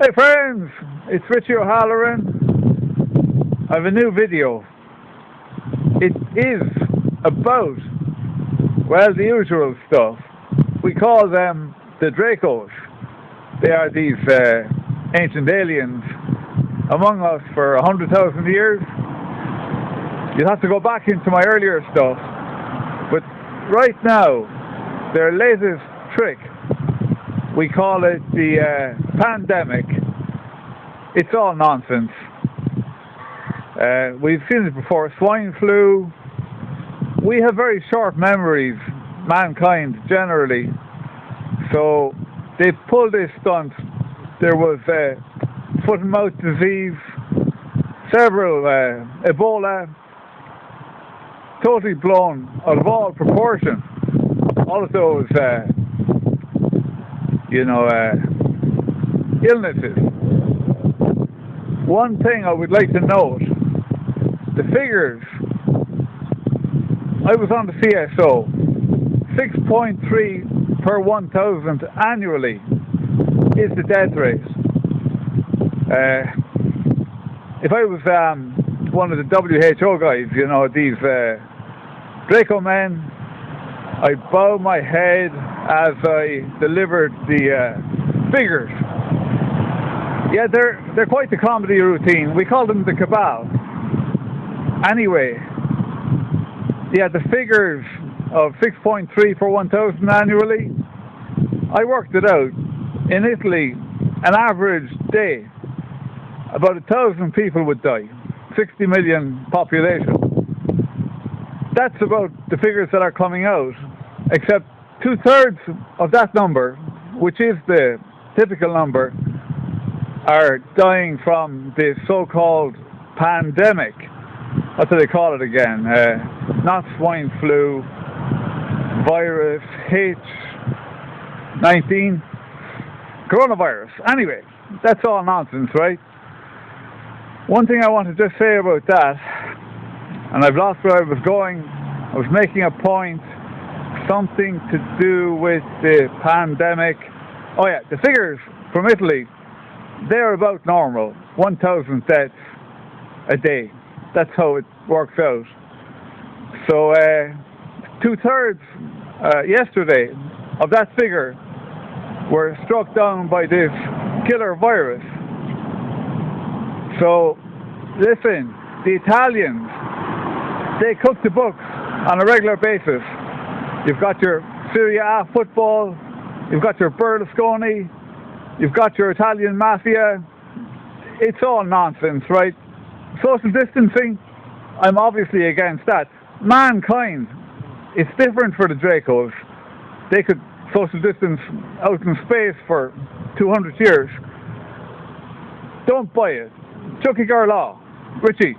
Hey friends, it's Ó'hAllmhuráin. I have a new video. It is about, well, the usual stuff. We call them the Dracos. They are these ancient aliens among us for 100,000 years. You'll have to go back into my earlier stuff. But right now, their latest trick, we call it the pandemic. It's all nonsense. We've seen it before, swine flu. We have very short memories, mankind generally. So they pulled this stunt. There was foot and mouth disease, several Ebola, totally blown out of all proportion. All of those illnesses. One thing I would like to note, the figures. I was on the CSO, 6.3 per 1,000 annually is the death rate. If I was one of the WHO guys, these Draco men, I bow my head as I delivered the figures. Yeah, they're quite the comedy routine. We call them the cabal. Anyway, yeah, the figures of 6.3 per 1,000 annually, I worked it out. In Italy, an average day, about 1,000 people would die. 60 million population. That's about the figures that are coming out, except 2/3 of that number, which is the typical number, are dying from the so-called pandemic. What do they call it again? Not swine flu, virus, H19, coronavirus. Anyway, that's all nonsense, right? One thing I want to just say about that, and I've lost where I was going. I was making a point, something to do with the pandemic. Oh yeah, the figures from Italy, they're about normal, 1,000 deaths a day. That's how it works out. So 2/3 yesterday of that figure were struck down by this killer virus. So listen, the Italians, they cook the books on a regular basis. You've got your Serie A football, you've got your Berlusconi, you've got your Italian mafia. It's all nonsense, right? Social distancing, I'm obviously against that. Mankind, it's different for the Dracos. They could social distance out in space for 200 years. Don't buy it. Chucky Garlaw, Richie.